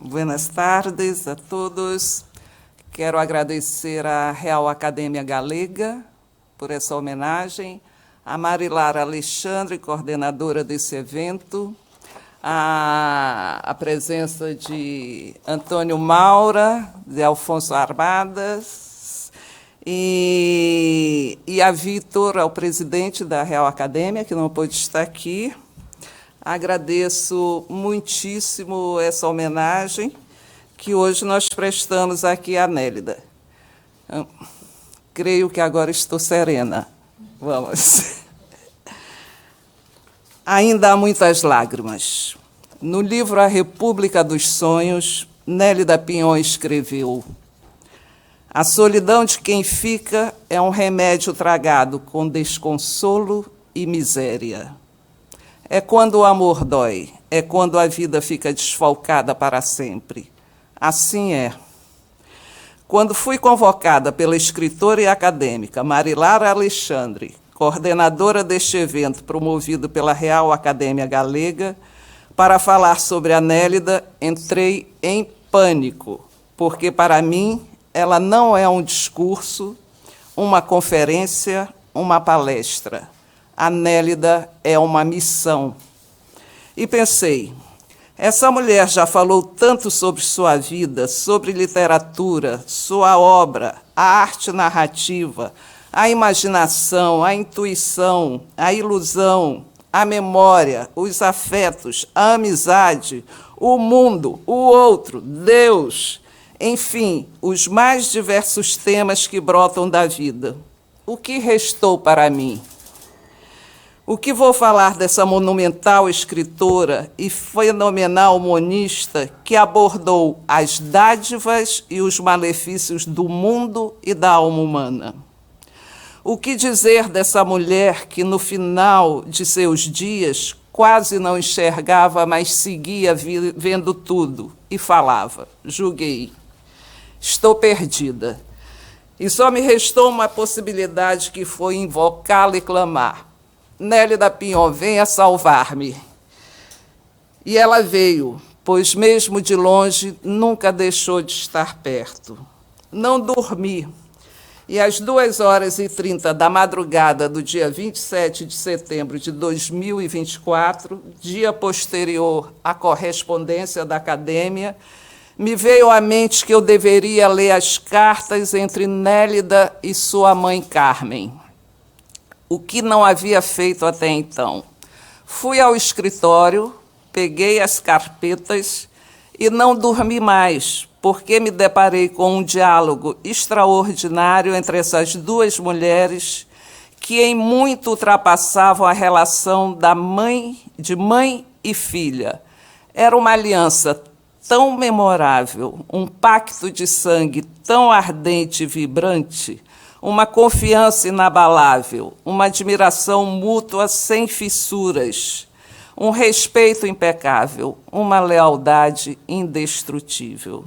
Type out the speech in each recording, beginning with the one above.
Buenas tardes a todos. Quero agradecer à Real Academia Galega por essa homenagem, a Marilar Alexandre, coordenadora desse evento, a presença de Antônio Maura, de Alfonso Armadas, e a Vitor, ao presidente da Real Academia, que não pôde estar aqui. Agradeço muitíssimo essa homenagem que hoje nós prestamos aqui à Nélida. Creio que agora estou serena. Vamos. Ainda há muitas lágrimas. No livro A República dos Sonhos, Nélida Pinhon escreveu: a solidão de quem fica é um remédio tragado com desconsolo e miséria. É quando o amor dói, é quando a vida fica desfalcada para sempre. Assim é. Quando fui convocada pela escritora e acadêmica Marilar Alexandre, coordenadora deste evento promovido pela Real Academia Galega, para falar sobre a Nélida, entrei em pânico, porque, para mim, ela não é um discurso, uma conferência, uma palestra. A Nélida é uma missão. E pensei, essa mulher já falou tanto sobre sua vida, sobre literatura, sua obra, a arte narrativa, a imaginação, a intuição, a ilusão, a memória, os afetos, a amizade, o mundo, o outro, Deus, enfim, os mais diversos temas que brotam da vida. O que restou para mim? O que vou falar dessa monumental escritora e fenomenal monista que abordou as dádivas e os malefícios do mundo e da alma humana? O que dizer dessa mulher que, no final de seus dias, quase não enxergava, mas seguia vendo tudo e falava: julguei, estou perdida. E só me restou uma possibilidade, que foi invocá-la e clamar: Nélida Pinhon, venha salvar-me. E ela veio, pois mesmo de longe nunca deixou de estar perto. Não dormi. E às 2h30 da madrugada do dia 27 de setembro de 2024, dia posterior à correspondência da Academia, me veio à mente que eu deveria ler as cartas entre Nélida e sua mãe Carmen, o que não havia feito até então. Fui ao escritório, peguei as carpetas e não dormi mais, porque me deparei com um diálogo extraordinário entre essas duas mulheres que em muito ultrapassavam a relação de mãe e filha. Era uma aliança tão memorável, um pacto de sangue tão ardente e vibrante, uma confiança inabalável, uma admiração mútua sem fissuras, um respeito impecável, uma lealdade indestrutível.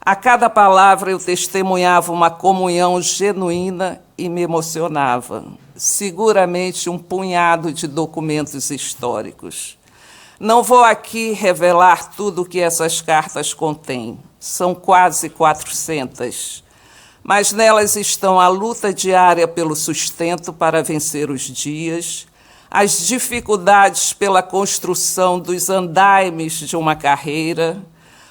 A cada palavra eu testemunhava uma comunhão genuína e me emocionava, seguramente um punhado de documentos históricos. Não vou aqui revelar tudo o que essas cartas contêm, são quase 400, mas nelas estão a luta diária pelo sustento para vencer os dias, as dificuldades pela construção dos andaimes de uma carreira,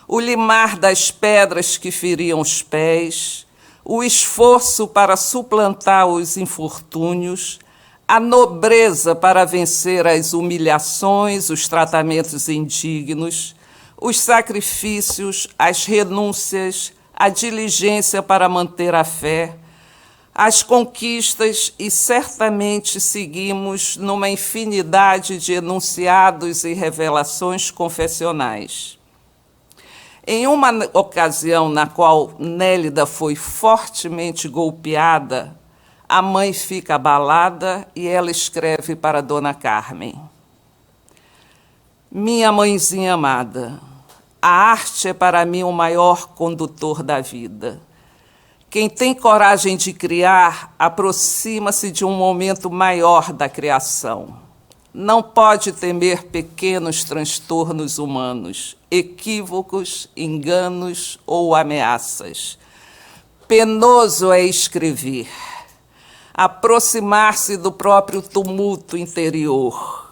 o limar das pedras que feriam os pés, o esforço para suplantar os infortúnios, a nobreza para vencer as humilhações, os tratamentos indignos, os sacrifícios, as renúncias, a diligência para manter a fé, as conquistas, e certamente seguimos numa infinidade de enunciados e revelações confessionais. Em uma ocasião na qual Nélida foi fortemente golpeada, a mãe fica abalada e ela escreve para Dona Carmen: minha mãezinha amada, a arte é para mim o maior condutor da vida. Quem tem coragem de criar aproxima-se de um momento maior da criação. não pode temer pequenos transtornos humanos, equívocos, enganos ou ameaças. Penoso é escrever, aproximar-se do próprio tumulto interior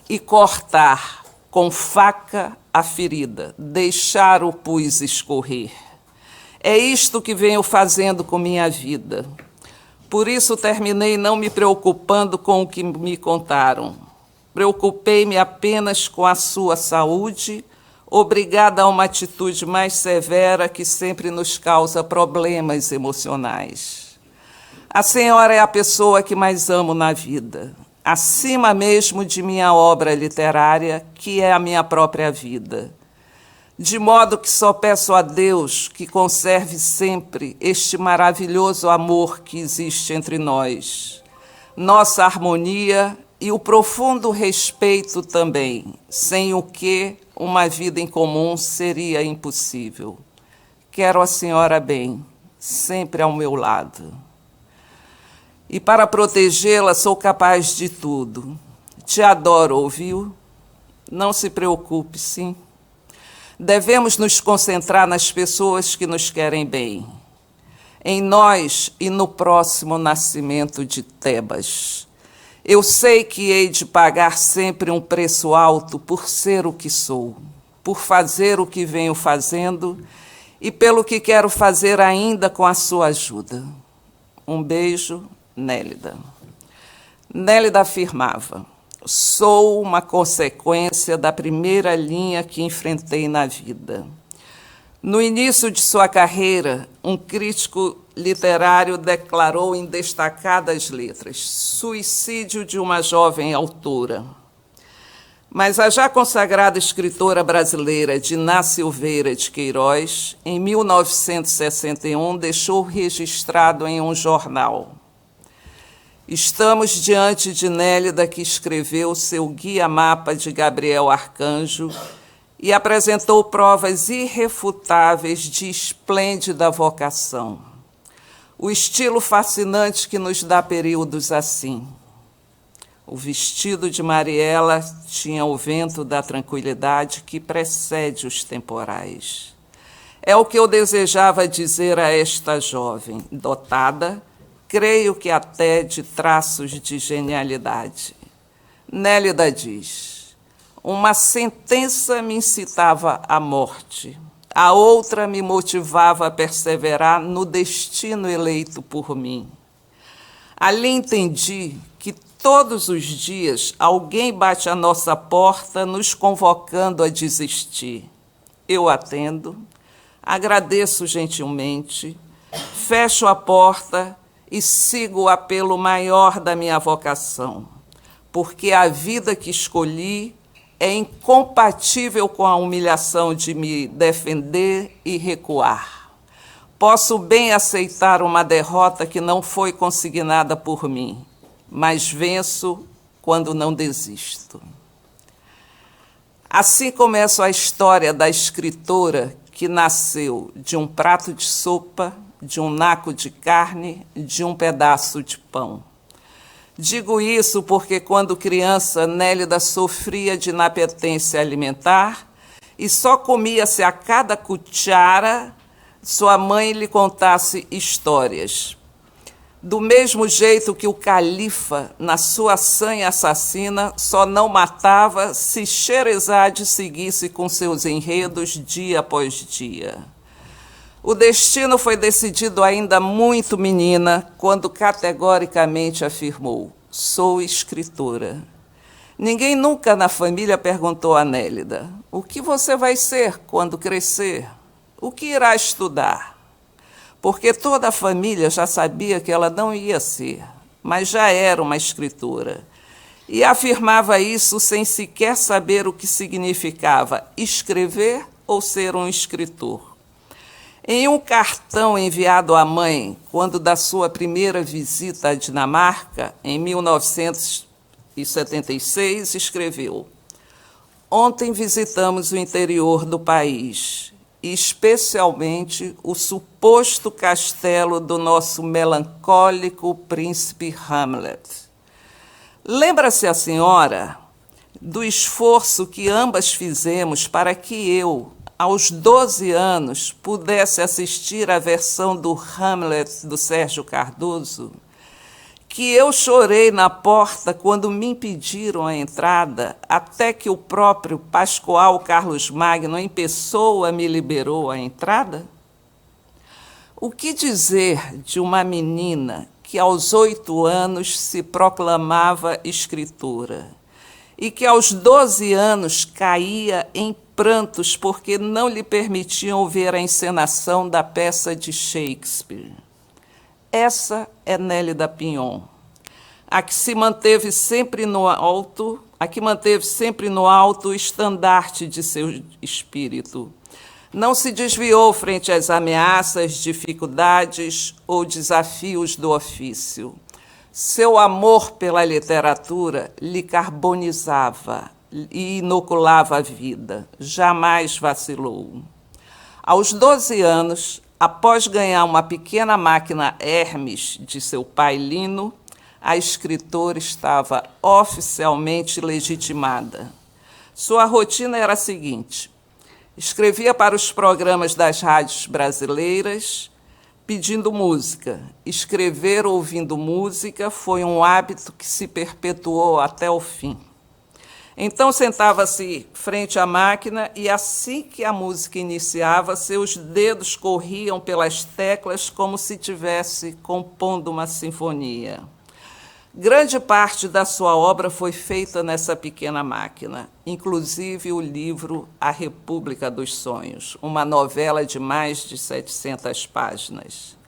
e cortar com faca a ferida, deixar o pus escorrer. É isto que venho fazendo com minha vida. Por isso terminei não me preocupando com o que me contaram. Preocupei-me apenas com a sua saúde, obrigada a uma atitude mais severa que sempre nos causa problemas emocionais. A senhora é a pessoa que mais amo na vida, acima mesmo de minha obra literária, que é a minha própria vida. De modo que só peço a Deus que conserve sempre este maravilhoso amor que existe entre nós, nossa harmonia e o profundo respeito também, sem o que uma vida em comum seria impossível. Quero a senhora bem, sempre ao meu lado. E para protegê-la sou capaz de tudo. Te adoro, ouviu? Não se preocupe, sim. Devemos nos concentrar nas pessoas que nos querem bem, em nós e no próximo nascimento de Tebas. Eu sei que hei de pagar sempre um preço alto por ser o que sou, por fazer o que venho fazendo e pelo que quero fazer ainda com a sua ajuda. Um beijo, Nélida. Nélida afirmava: sou uma consequência da primeira linha que enfrentei na vida. No início de sua carreira, um crítico literário declarou em destacadas letras: suicídio de uma jovem autora. Mas a já consagrada escritora brasileira Diná Silveira de Queiroz, em 1961, deixou registrado em um jornal: estamos diante de Nélida, que escreveu seu guia-mapa de Gabriel Arcanjo e apresentou provas irrefutáveis de esplêndida vocação. O estilo fascinante que nos dá períodos assim. O vestido de Mariela tinha o vento da tranquilidade que precede os temporais. É o que eu desejava dizer a esta jovem, dotada, creio que até de traços de genialidade. Nélida diz: uma sentença me incitava à morte, a outra me motivava a perseverar no destino eleito por mim. Ali entendi que todos os dias alguém bate à nossa porta nos convocando a desistir. Eu atendo, agradeço gentilmente, fecho a porta e sigo o apelo maior da minha vocação, porque a vida que escolhi é incompatível com a humilhação de me defender e recuar. Posso bem aceitar uma derrota que não foi consignada por mim, mas venço quando não desisto. Assim começa a história da escritora que nasceu de um prato de sopa, de um naco de carne, de um pedaço de pão. Digo isso porque, quando criança, Nélida sofria de inapetência alimentar e só comia-se a cada cuchara sua mãe lhe contasse histórias. Do mesmo jeito que o califa, na sua sanha assassina, só não matava se Sherazade seguisse com seus enredos dia após dia. O destino foi decidido ainda muito menina, quando categoricamente afirmou: sou escritora. Ninguém nunca na família perguntou a Nélida: o que você vai ser quando crescer? O que irá estudar? Porque toda a família já sabia que ela não ia ser, mas já era uma escritora. E afirmava isso sem sequer saber o que significava escrever ou ser um escritor. Em um cartão enviado à mãe, quando da sua primeira visita à Dinamarca, em 1976, escreveu: ontem visitamos o interior do país, e especialmente o suposto castelo do nosso melancólico príncipe Hamlet. Lembra-se a senhora do esforço que ambas fizemos para que eu, aos 12 anos, pudesse assistir à versão do Hamlet do Sérgio Cardoso? Que eu chorei na porta quando me impediram a entrada, até que o próprio Pascoal Carlos Magno, em pessoa, me liberou a entrada? O que dizer de uma menina que aos 8 anos se proclamava escritora e que aos 12 anos caía em prantos porque não lhe permitiam ver a encenação da peça de Shakespeare? Essa é Nélida Pinhon, a que manteve sempre no alto o estandarte de seu espírito. Não se desviou frente às ameaças, dificuldades ou desafios do ofício. Seu amor pela literatura lhe carbonizava e inoculava a vida. Jamais vacilou. Aos 12 anos, após ganhar uma pequena máquina Hermes de seu pai Lino, a escritora estava oficialmente legitimada. Sua rotina era a seguinte: escrevia para os programas das rádios brasileiras, pedindo música. Escrever ouvindo música foi um hábito que se perpetuou até o fim. Então sentava-se frente à máquina e, assim que a música iniciava, seus dedos corriam pelas teclas como se estivesse compondo uma sinfonia. Grande parte da sua obra foi feita nessa pequena máquina, inclusive o livro A República dos Sonhos, uma novela de mais de 700 páginas.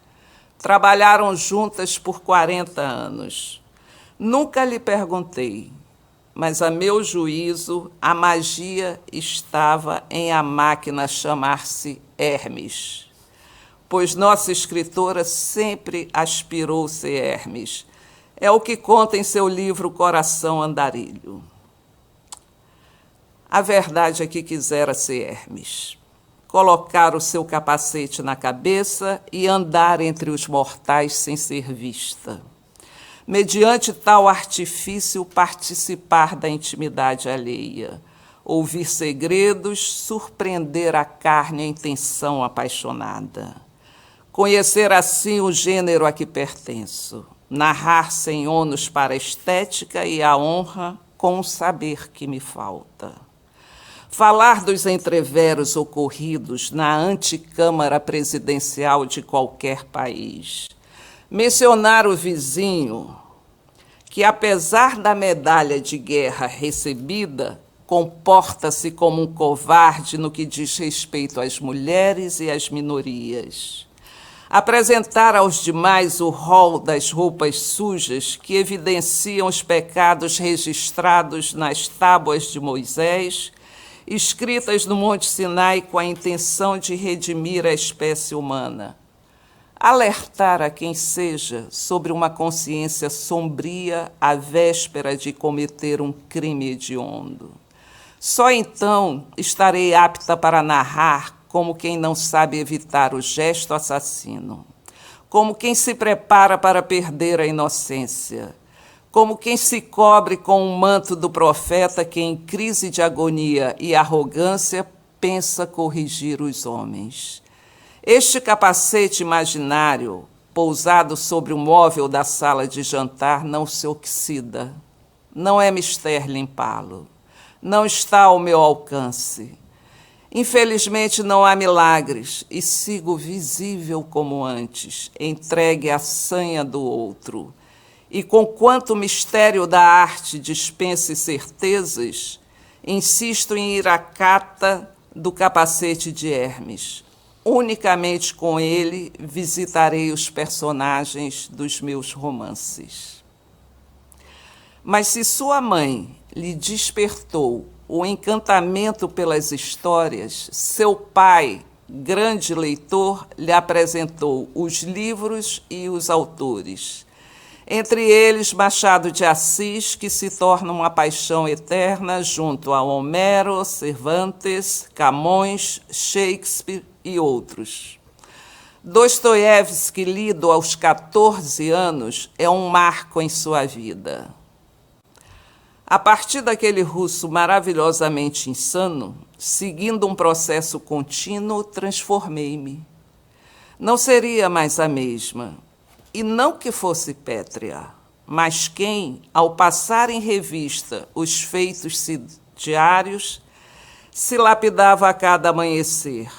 Trabalharam juntas por 40 anos. Nunca lhe perguntei, mas, a meu juízo, a magia estava em a máquina chamar-se Hermes, pois nossa escritora sempre aspirou ser Hermes. É o que conta em seu livro Coração Andarilho. A verdade é que quisera ser Hermes, colocar o seu capacete na cabeça e andar entre os mortais sem ser vista. Mediante tal artifício, participar da intimidade alheia, ouvir segredos, surpreender a carne em tensão apaixonada. Conhecer assim o gênero a que pertenço, narrar sem ônus para a estética e a honra com o saber que me falta. Falar dos entreveros ocorridos na antecâmara presidencial de qualquer país. Mencionar o vizinho, que, apesar da medalha de guerra recebida, comporta-se como um covarde no que diz respeito às mulheres e às minorias. Apresentar aos demais o rol das roupas sujas que evidenciam os pecados registrados nas tábuas de Moisés, escritas no Monte Sinai com a intenção de redimir a espécie humana. Alertar a quem seja sobre uma consciência sombria à véspera de cometer um crime hediondo. Só então estarei apta para narrar como quem não sabe evitar o gesto assassino, como quem se prepara para perder a inocência, como quem se cobre com o manto do profeta que, em crise de agonia e arrogância, pensa corrigir os homens. Este capacete imaginário, pousado sobre o móvel da sala de jantar, não se oxida. Não é mister limpá-lo. Não está ao meu alcance. Infelizmente não há milagres e sigo visível como antes, entregue à sanha do outro. E conquanto o mistério da arte dispense certezas, insisto em ir à cata do capacete de Hermes. Unicamente com ele visitarei os personagens dos meus romances. Mas se sua mãe lhe despertou o encantamento pelas histórias, seu pai, grande leitor, lhe apresentou os livros e os autores. Entre eles, Machado de Assis, que se torna uma paixão eterna junto a Homero, Cervantes, Camões, Shakespeare e outros. Dostoiévski, lido aos 14 anos, é um marco em sua vida. A partir daquele russo maravilhosamente insano, seguindo um processo contínuo, transformei-me. Não seria mais a mesma, e não que fosse pétrea, mas quem, ao passar em revista os feitos diários, se lapidava a cada amanhecer,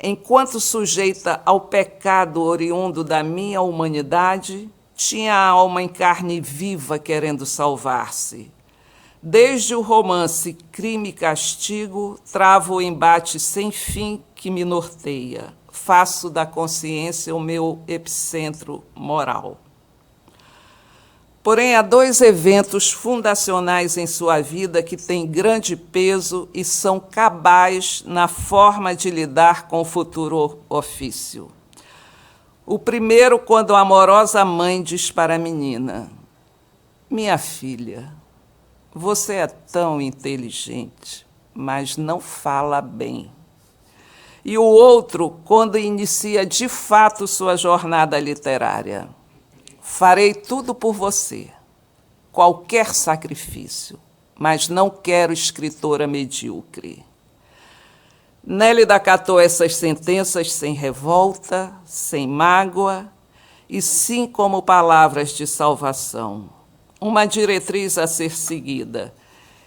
enquanto sujeita ao pecado oriundo da minha humanidade, tinha a alma em carne viva querendo salvar-se. Desde o romance Crime e Castigo, travo o embate sem fim que me norteia. Faço da consciência o meu epicentro moral. Porém, há dois eventos fundacionais em sua vida que têm grande peso e são cabais na forma de lidar com o futuro ofício. O primeiro, quando a amorosa mãe diz para a menina: minha filha, você é tão inteligente, mas não fala bem. E o outro, quando inicia de fato sua jornada literária: farei tudo por você, qualquer sacrifício, mas não quero escritora medíocre. Nélida acatou essas sentenças sem revolta, sem mágoa, e sim como palavras de salvação, uma diretriz a ser seguida,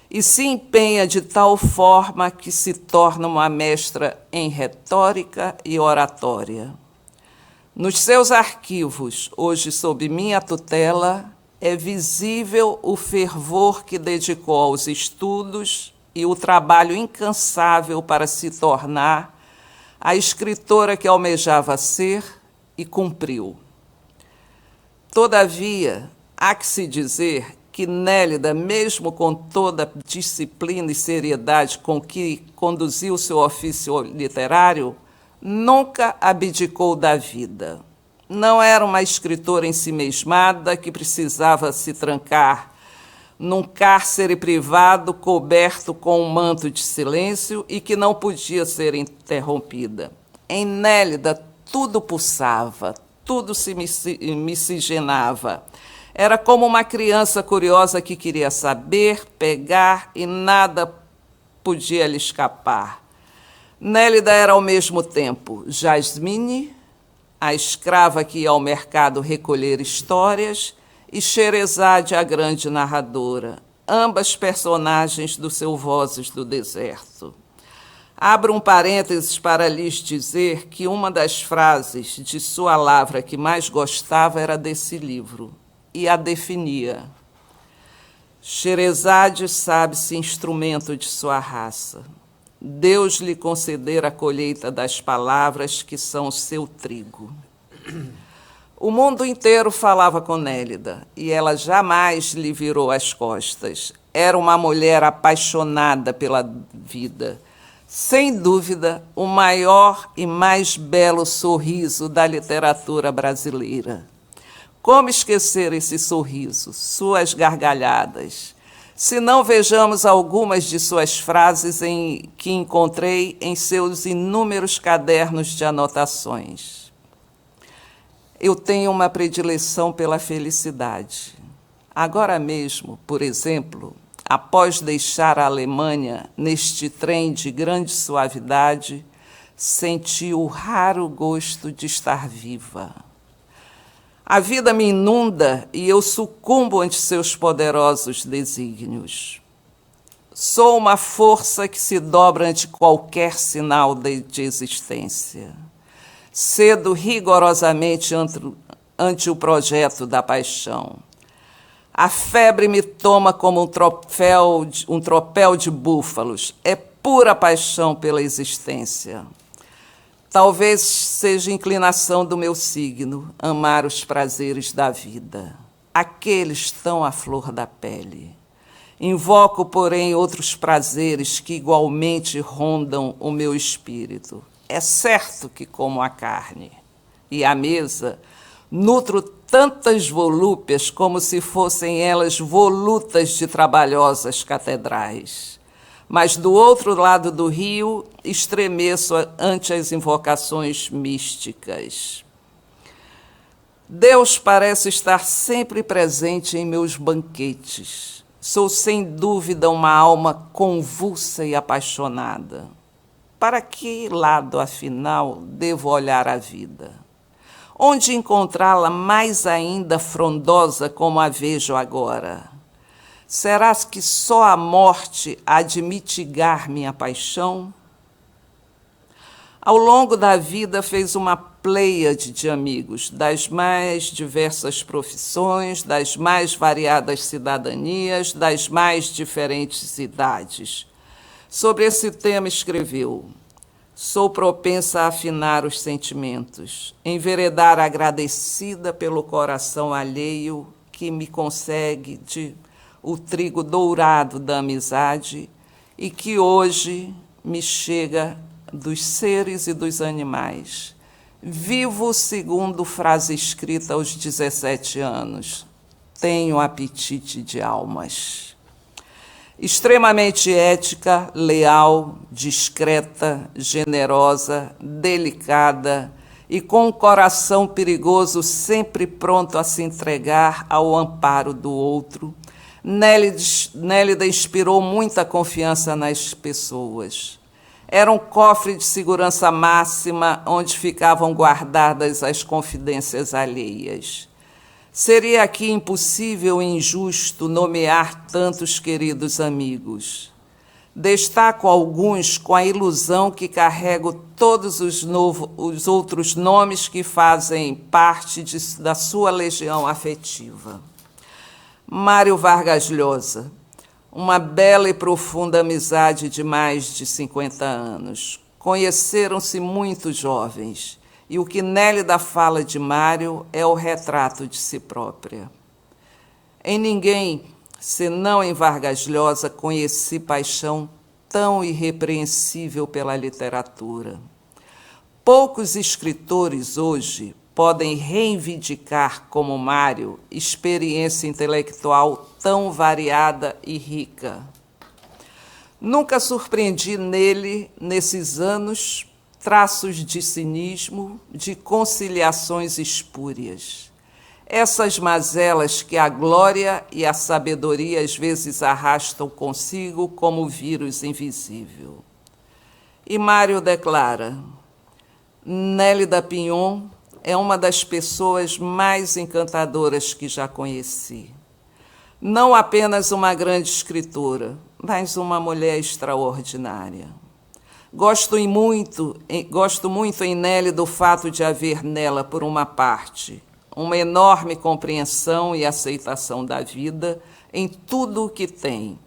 e se empenha de tal forma que se torna uma mestra em retórica e oratória. Nos seus arquivos, hoje sob minha tutela, é visível o fervor que dedicou aos estudos e o trabalho incansável para se tornar a escritora que almejava ser e cumpriu. Todavia, há que se dizer que Nélida, mesmo com toda a disciplina e seriedade com que conduziu seu ofício literário, nunca abdicou da vida. Não era uma escritora ensimesmada que precisava se trancar num cárcere privado coberto com um manto de silêncio e que não podia ser interrompida. Em Nélida, tudo pulsava, tudo se miscigenava. Era como uma criança curiosa que queria saber, pegar, e nada podia lhe escapar. Nélida era, ao mesmo tempo, Jasmine, a escrava que ia ao mercado recolher histórias, e Sherazade, a grande narradora, ambas personagens do seu Vozes do Deserto. Abro um parênteses para lhes dizer que uma das frases de sua lavra que mais gostava era desse livro, e a definia: Sherazade sabe-se instrumento de sua raça. Deus lhe concedera a colheita das palavras que são o seu trigo. O mundo inteiro falava com Nélida, e ela jamais lhe virou as costas. Era uma mulher apaixonada pela vida. Sem dúvida, o maior e mais belo sorriso da literatura brasileira. Como esquecer esse sorriso, suas gargalhadas? Se não, vejamos algumas de suas frases que encontrei em seus inúmeros cadernos de anotações. Eu tenho uma predileção pela felicidade. Agora mesmo, por exemplo, após deixar a Alemanha neste trem de grande suavidade, senti o raro gosto de estar viva. A vida me inunda e eu sucumbo ante seus poderosos desígnios. Sou uma força que se dobra ante qualquer sinal de existência. Cedo rigorosamente ante o projeto da paixão. A febre me toma como um tropel de búfalos. É pura paixão pela existência. Talvez seja inclinação do meu signo amar os prazeres da vida, aqueles tão à flor da pele. Invoco, porém, outros prazeres que igualmente rondam o meu espírito. É certo que como a carne, e à mesa nutro tantas volúpias como se fossem elas volutas de trabalhosas catedrais. Mas do outro lado do rio estremeço ante as invocações místicas. Deus parece estar sempre presente em meus banquetes, Sou sem dúvida uma alma convulsa e apaixonada. Para que lado, afinal, devo olhar a vida? Onde encontrá-la mais ainda frondosa como a vejo agora? Será que só a morte há de mitigar minha paixão? Ao longo da vida fez uma pleiade de amigos, das mais diversas profissões, das mais variadas cidadanias, das mais diferentes idades. Sobre esse tema escreveu: sou propensa a afinar os sentimentos, enveredar agradecida pelo coração alheio que me consegue o trigo dourado da amizade e que hoje me chega dos seres e dos animais. Vivo segundo frase escrita aos 17 anos. Tenho apetite de almas. Extremamente ética, leal, discreta, generosa, delicada e com um coração perigoso sempre pronto a se entregar ao amparo do outro, Nélida inspirou muita confiança nas pessoas. Era um cofre de segurança máxima onde ficavam guardadas as confidências alheias. Seria aqui impossível e injusto nomear tantos queridos amigos. Destaco alguns com a ilusão que carrego todos os outros nomes que fazem parte da sua legião afetiva. Mário Vargas Llosa, uma bela e profunda amizade de mais de 50 anos. Conheceram-se muito jovens, e o que Nélida fala de Mário é o retrato de si própria. Em ninguém, senão em Vargas Llosa, conheci paixão tão irrepreensível pela literatura. Poucos escritores hoje podem reivindicar, como Mário, experiência intelectual tão variada e rica. Nunca surpreendi nele, nesses anos, traços de cinismo, de conciliações espúrias. Essas mazelas que a glória e a sabedoria às vezes arrastam consigo como vírus invisível. E Mário declara: Nélida Pinhon é uma das pessoas mais encantadoras que já conheci. Não apenas uma grande escritora, mas uma mulher extraordinária. Gosto muito em Nélida o fato de haver nela, por uma parte, uma enorme compreensão e aceitação da vida em tudo o que tem,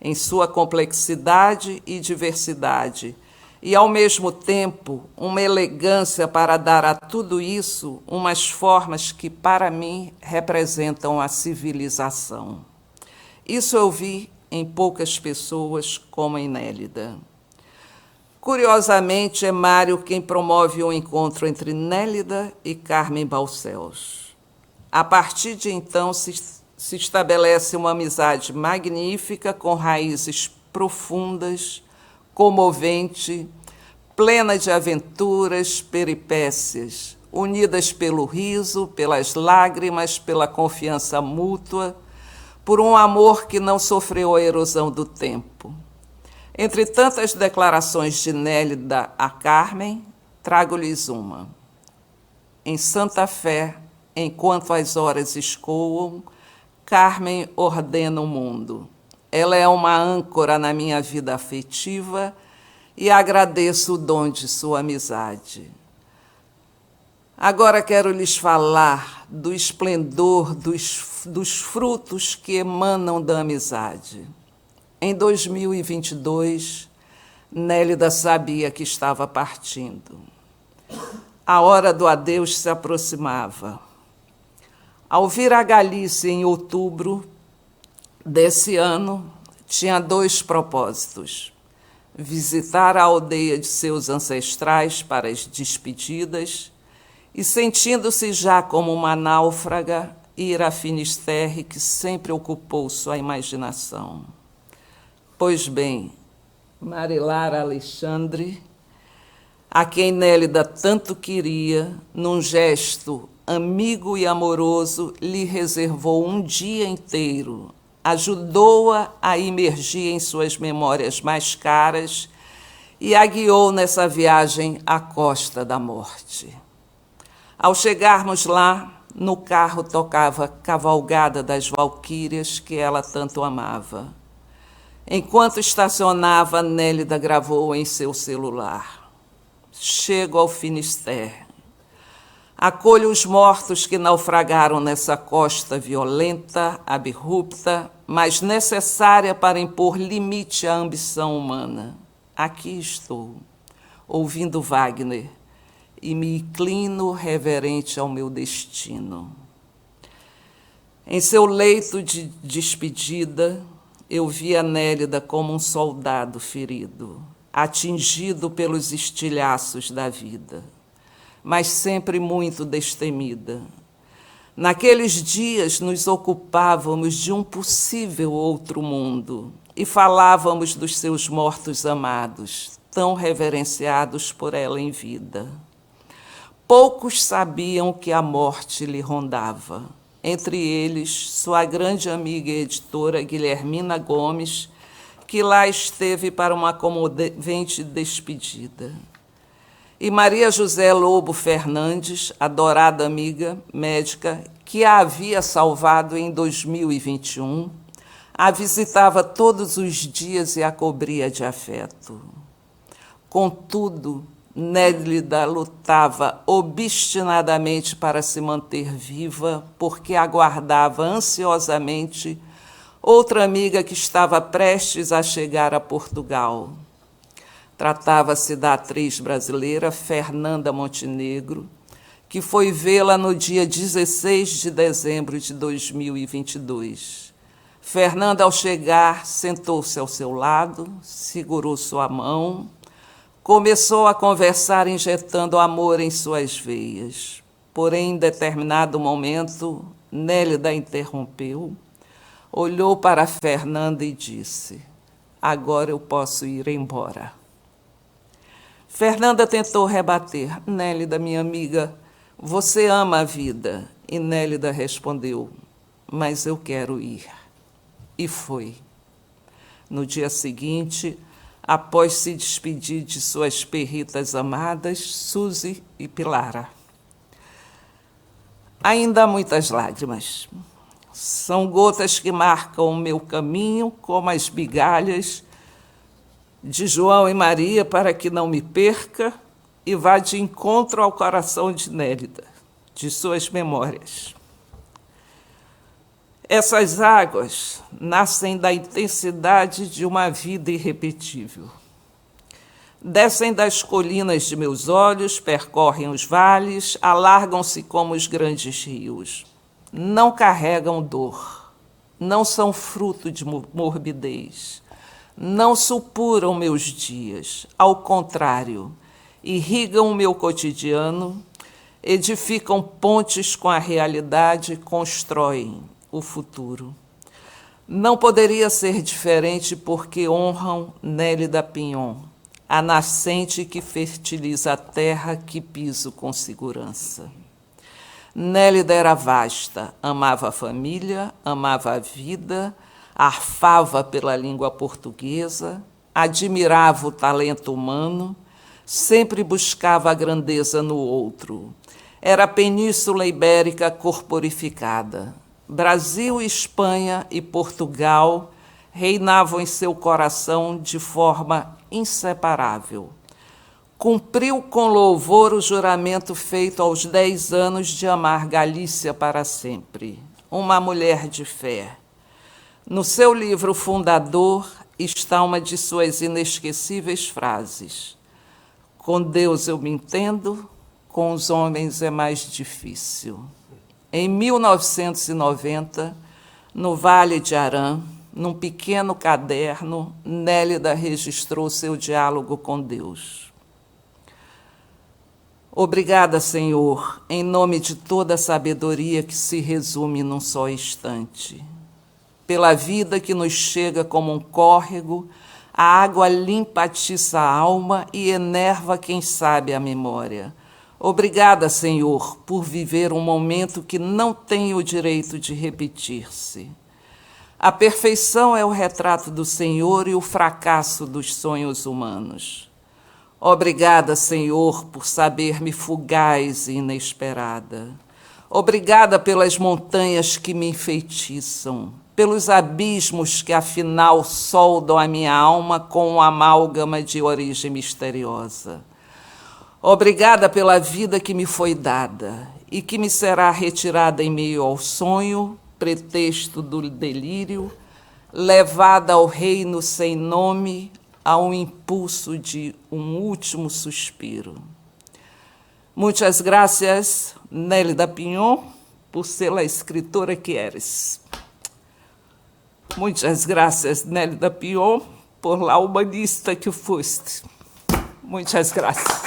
em sua complexidade e diversidade, e, ao mesmo tempo, uma elegância para dar a tudo isso umas formas que, para mim, representam a civilização. Isso eu vi em poucas pessoas como em Nélida. Curiosamente, é Mário quem promove o encontro entre Nélida e Carmen Balcells. A partir de então, se estabelece uma amizade magnífica, com raízes profundas, comovente, plena de aventuras, peripécias, unidas pelo riso, pelas lágrimas, pela confiança mútua, por um amor que não sofreu a erosão do tempo. Entre tantas declarações de Nélida a Carmen, trago-lhes uma. Em Santa Fé, enquanto as horas escoam, Carmen ordena o mundo. Ela é uma âncora na minha vida afetiva e agradeço o dom de sua amizade. Agora quero lhes falar do esplendor dos frutos que emanam da amizade. Em 2022, Nélida sabia que estava partindo. A hora do adeus se aproximava. Ao vir à Galícia em outubro desse ano, tinha 2 propósitos: visitar a aldeia de seus ancestrais para as despedidas e, sentindo-se já como uma náufraga, ir a Finisterre, que sempre ocupou sua imaginação. Pois bem, Marilara Alexandre, a quem Nélida tanto queria, num gesto amigo e amoroso, lhe reservou um dia inteiro, ajudou-a a imergir em suas memórias mais caras e a guiou nessa viagem à costa da morte. Ao chegarmos lá, no carro tocava Cavalgada das Valquírias, que ela tanto amava. Enquanto estacionava, Nélida gravou em seu celular: chego ao Finisterre. Acolho os mortos que naufragaram nessa costa violenta, abrupta, mas necessária para impor limite à ambição humana. Aqui estou, ouvindo Wagner, e me inclino reverente ao meu destino. Em seu leito de despedida, eu vi a Nélida como um soldado ferido, atingido pelos estilhaços da vida, mas sempre muito destemida. Naqueles dias nos ocupávamos de um possível outro mundo e falávamos dos seus mortos amados, tão reverenciados por ela em vida. Poucos sabiam que a morte lhe rondava, entre eles sua grande amiga e editora Guilhermina Gomes, que lá esteve para uma comovente despedida. E Maria José Lobo Fernandes, adorada amiga médica, que a havia salvado em 2021, a visitava todos os dias e a cobria de afeto. Contudo, Nélida lutava obstinadamente para se manter viva, porque aguardava ansiosamente outra amiga que estava prestes a chegar a Portugal. Tratava-se da atriz brasileira Fernanda Montenegro, que foi vê-la no dia 16 de dezembro de 2022. Fernanda, ao chegar, sentou-se ao seu lado, segurou sua mão, começou a conversar injetando amor em suas veias. Porém, em determinado momento, Nélida interrompeu, olhou para Fernanda e disse: agora eu posso ir embora. Fernanda tentou rebater: Nélida, minha amiga, você ama a vida. E Nélida respondeu: mas eu quero ir. E foi. No dia seguinte, após se despedir de suas perritas amadas, Suzy e Pilara. Ainda há muitas lágrimas. São gotas que marcam o meu caminho, como as migalhas de João e Maria, para que não me perca e vá de encontro ao coração de Nélida, de suas memórias. Essas águas nascem da intensidade de uma vida irrepetível. Descem das colinas de meus olhos, percorrem os vales, alargam-se como os grandes rios. Não carregam dor, não são fruto de morbidez, não supuram meus dias, ao contrário, irrigam o meu cotidiano, edificam pontes com a realidade, constroem o futuro. Não poderia ser diferente porque honram Nélida Pinhon, a nascente que fertiliza a terra que piso com segurança. Nélida era vasta, amava a família, amava a vida, arfava pela língua portuguesa, admirava o talento humano, sempre buscava a grandeza no outro. Era a Península Ibérica corporificada. Brasil, Espanha e Portugal reinavam em seu coração de forma inseparável. Cumpriu com louvor o juramento feito aos 10 anos de amar Galícia para sempre. Uma mulher de fé. No seu livro fundador está uma de suas inesquecíveis frases: com Deus eu me entendo, com os homens é mais difícil. Em 1990, no Vale de Arã, num pequeno caderno, Nélida registrou seu diálogo com Deus. Obrigada, Senhor, em nome de toda a sabedoria que se resume num só instante. Pela vida que nos chega como um córrego, a água limpa atiça a alma e enerva quem sabe a memória. Obrigada, Senhor, por viver um momento que não tem o direito de repetir-se. A perfeição é o retrato do Senhor e o fracasso dos sonhos humanos. Obrigada, Senhor, por saber-me fugaz e inesperada. Obrigada pelas montanhas que me enfeitiçam, pelos abismos que afinal soldam a minha alma com uma amálgama de origem misteriosa. Obrigada pela vida que me foi dada e que me será retirada em meio ao sonho, pretexto do delírio, levada ao reino sem nome, a um impulso de um último suspiro. Muitas gracias, Nélida Pinhon, por ser a escritora que eres. Muitas gracias, Nélida Pinhon, por la humanista que foste. Muitas gracias.